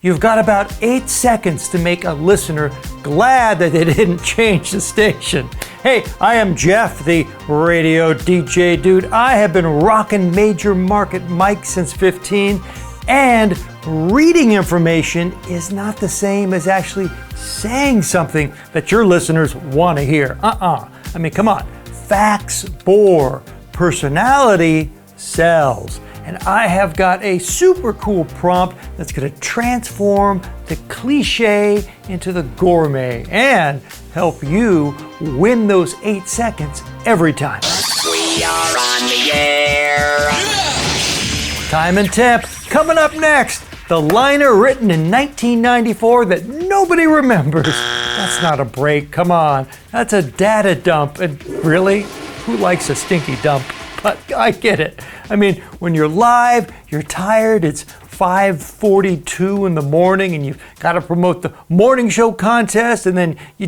You've got about 8 seconds to make a listener glad that they didn't change the station. Hey, I am Jeff, the radio DJ dude. I have been rocking major market mics since 15, and reading information is not the same as actually saying something that your listeners want to hear. I mean, come on. Facts bore. Personality sells. And I have got a super cool prompt that's going to transform the cliche into the gourmet and help you win those 8 seconds every time. We are on the air. Time and temp coming up next. The liner written in 1994 that nobody remembers. That's not a break, come on. That's a data dump. And really, who likes a stinky dump? But I get it. I mean, when you're live, you're tired, it's 5:42 in the morning and you've got to promote the morning show contest and then you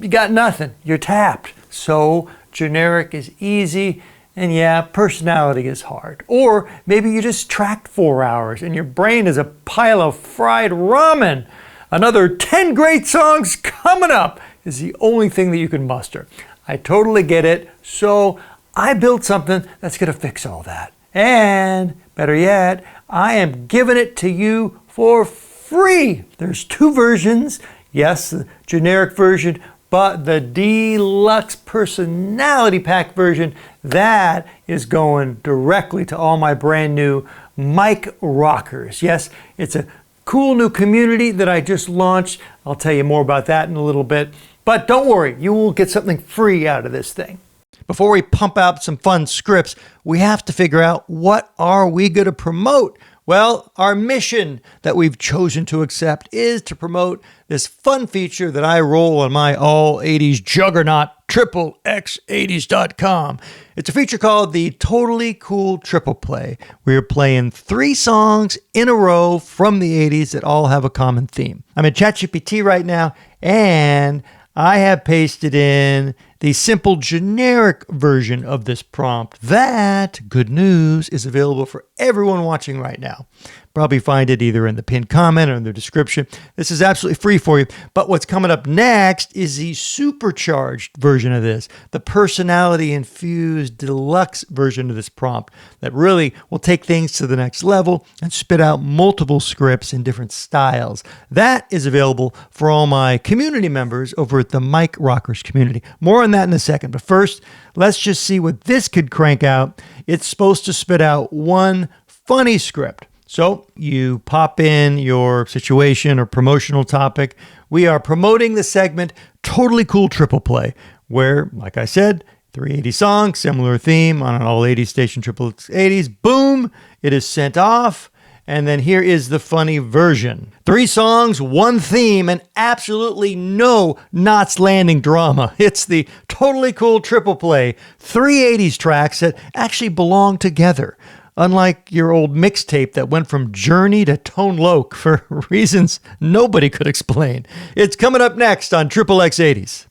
got nothing. You're tapped. So generic is easy and yeah, personality is hard. Or maybe you just tracked 4 hours and your brain is a pile of fried ramen. Another 10 great songs coming up is the only thing that you can muster. I totally get it. So I built something that's going to fix all that. And better yet, I am giving it to you for free. There's 2 versions. Yes, the generic version, but the deluxe personality pack version, that is going directly to all my brand new mic rockers. Yes, it's a cool new community that I just launched. I'll tell you more about that in a little bit. But don't worry, you will get something free out of this thing. Before we pump out some fun scripts, we have to figure out what are we going to promote? Well, our mission that we've chosen to accept is to promote this fun feature that I roll on my all-80s juggernaut, XXX80s.com. It's a feature called the Totally Cool Triple Play. We're playing 3 songs in a row from the 80s that all have a common theme. I'm in ChatGPT right now, and I have pasted in the simple generic version of this prompt. That, good news, is available for everyone watching right now. Probably find it either in the pinned comment or in the description. This is absolutely free for you. But what's coming up next is the supercharged version of this, the personality-infused deluxe version of this prompt that really will take things to the next level and spit out multiple scripts in different styles. That is available for all my community members over at the Mic Rockers community. More on that in a second. But first, let's just see what this could crank out. It's supposed to spit out one funny script. So you pop in your situation or promotional topic. We are promoting the segment Totally Cool Triple Play, where, like I said, 380 songs, similar theme on an all 80s station, triple 80s. Boom, it is sent off. And then here is the funny version. 3 songs, 1 theme, and absolutely no Knots Landing drama. It's the Totally Cool Triple Play, 3 80s tracks that actually belong together. Unlike your old mixtape that went from Journey to Tone Loc for reasons nobody could explain. It's coming up next on Triple X 80s.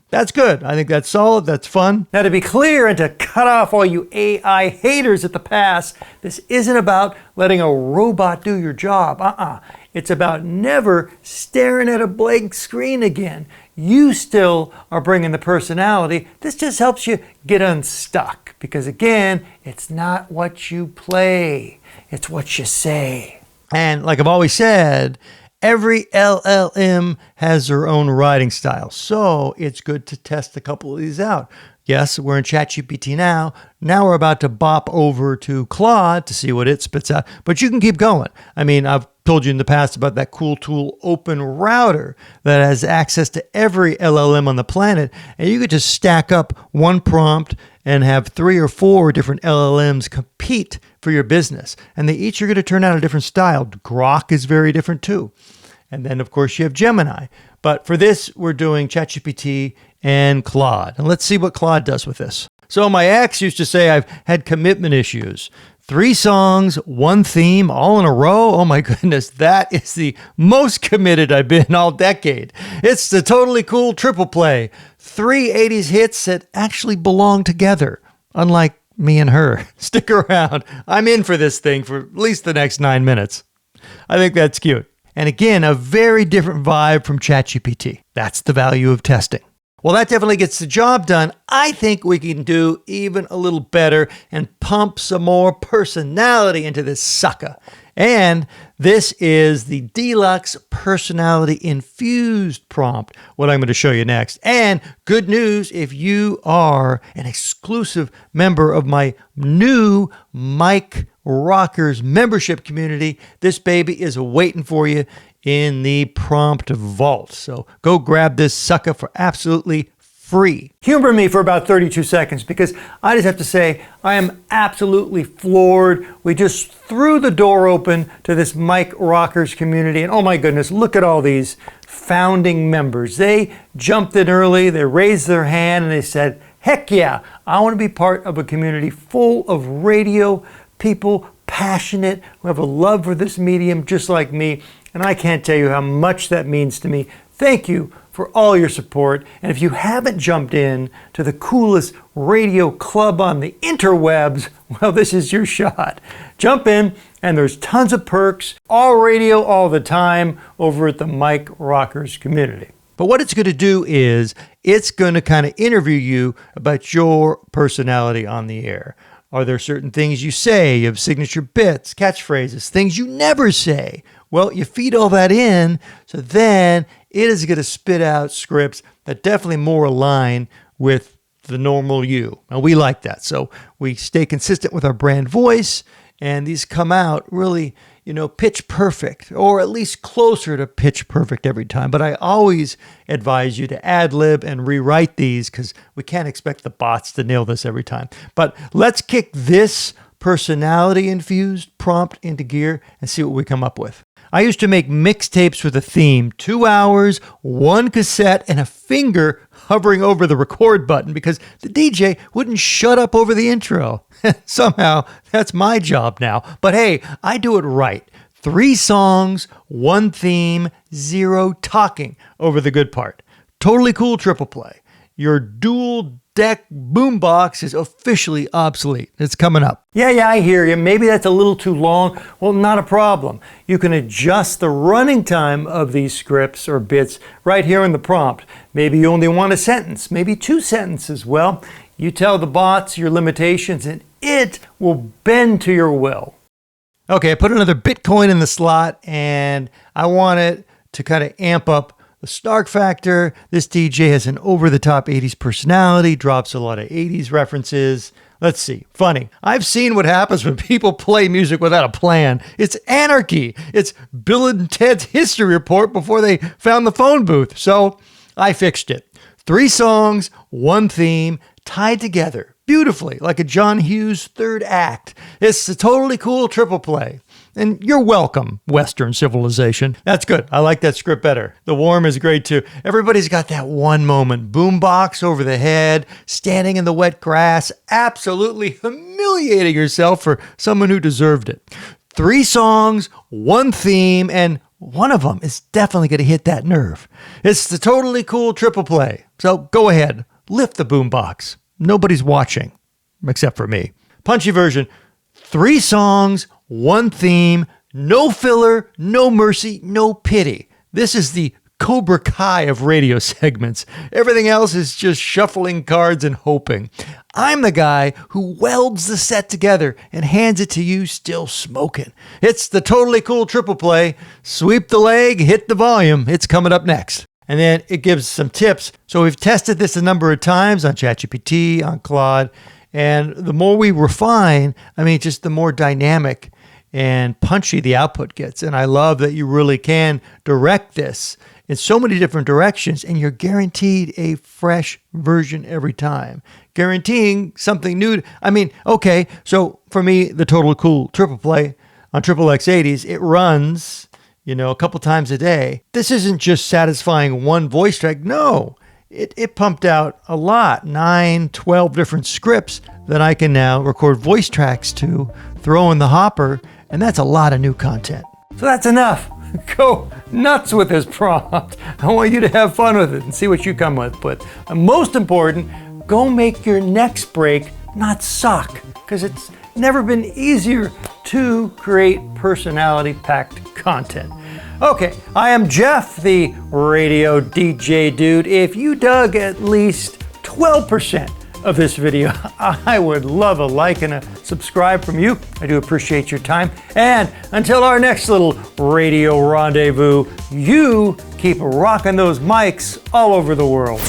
That's good. I think that's solid. That's fun. Now, to be clear and to cut off all you AI haters at the pass, this isn't about letting a robot do your job. It's about never staring at a blank screen again. You still are bringing the personality. This just helps you get unstuck because, again, it's not what you play. It's what you say. And like I've always said, every LLM has their own writing style, so it's good to test a couple of these out. Yes, we're in ChatGPT now. Now we're about to bop over to Claude to see what it spits out. But you can keep going. I mean, I've told you in the past about that cool tool, Open Router, that has access to every LLM on the planet. And you could just stack up one prompt and have 3 or 4 different LLMs compete for your business. And they each are going to turn out a different style. Grok is very different too. And then, of course, you have Gemini. But for this, we're doing ChatGPT and Claude. And let's see what Claude does with this. So my ex used to say I've had commitment issues. 3 songs, 1 theme, all in a row. Oh my goodness, that is the most committed I've been all decade. It's the Totally Cool Triple Play. 3 80s hits that actually belong together, unlike me and her. Stick around. I'm in for this thing for at least the next 9 minutes. I think that's cute. And again, a very different vibe from ChatGPT. That's the value of testing. Well, that definitely gets the job done. I think we can do even a little better and pump some more personality into this sucker. And this is the deluxe personality infused prompt, what I'm going to show you next. And good news, if you are an exclusive member of my new Mike Rockers membership community, this baby is waiting for you in the prompt vault. So go grab this sucker for absolutely free. Humor me for about 32 seconds because I just have to say I am absolutely floored. We just threw the door open to this Mike Rockers community, and oh my goodness, look at all these founding members. They jumped in early, they raised their hand, and they said, heck yeah, I want to be part of a community full of radio people, passionate, who have a love for this medium just like me. And I can't tell you how much that means to me. Thank you for all your support. And if you haven't jumped in to the coolest radio club on the interwebs, well, this is your shot. Jump in, and there's tons of perks, all radio all the time over at the Mike Rockers community. But what it's going to do is it's going to kind of interview you about your personality on the air. Are there certain things you say? You have signature bits, catchphrases, things you never say. Well, you feed all that in, so then it is going to spit out scripts that definitely more align with the normal you. And we like that. So we stay consistent with our brand voice, and these come out really, pitch perfect, or at least closer to pitch perfect every time. But I always advise you to ad lib and rewrite these because we can't expect the bots to nail this every time. But let's kick this personality infused prompt into gear and see what we come up with. I used to make mixtapes with a theme, 2 hours, one cassette, and a finger hovering over the record button because the DJ wouldn't shut up over the intro. Somehow, that's my job now. But hey, I do it right. 3 songs, 1 theme, 0 talking over the good part. Totally cool triple play. Your dual deck boombox is officially obsolete. It's coming up. Yeah, I hear you. Maybe that's a little too long. Well, not a problem. You can adjust the running time of these scripts or bits right here in the prompt. Maybe you only want a sentence, maybe 2 sentences. Well, you tell the bots your limitations and it will bend to your will. Okay, I put another Bitcoin in the slot and I want it to kind of amp up the snark factor. This DJ has an over-the-top 80s personality, drops a lot of 80s references. Let's see. Funny. I've seen what happens when people play music without a plan. It's anarchy. It's Bill and Ted's History Report before they found the phone booth. So I fixed it. 3 songs, 1 theme, tied together beautifully like a John Hughes third act. It's a totally cool triple play. And you're welcome, Western civilization. That's good. I like that script better. The warm is great too. Everybody's got that one moment. Boombox over the head, standing in the wet grass, absolutely humiliating yourself for someone who deserved it. 3 songs, 1 theme, and one of them is definitely going to hit that nerve. It's the totally cool triple play. So go ahead, lift the boombox. Nobody's watching, except for me. Punchy version, 3 songs, 1 theme, no filler, no mercy, no pity. This is the Cobra Kai of radio segments. Everything else is just shuffling cards and hoping. I'm the guy who welds the set together and hands it to you still smoking. It's the totally cool triple play. Sweep the leg, hit the volume. It's coming up next. And then it gives some tips. So we've tested this a number of times on ChatGPT, on Claude, and the more we refine, just the more dynamic and punchy the output gets. And I love that you really can direct this in so many different directions, and you're guaranteed a fresh version every time. Guaranteeing something new. Okay, so for me, the Total Cool triple play on Triple X 80s, it runs a couple times a day. This isn't just satisfying one voice track. No, it pumped out a lot, 9, 12 different scripts that I can now record voice tracks to, throw in the hopper, and that's a lot of new content. So that's enough. Go nuts with this prompt. I want you to have fun with it and see what you come up with. And most important, go make your next break not suck, because it's never been easier to create personality-packed content. Okay, I am Jeff, the radio DJ dude. If you dug at least 12% of this video, I would love a like and a subscribe from you. I do appreciate your time. And until our next little radio rendezvous, you keep rocking those mics all over the world.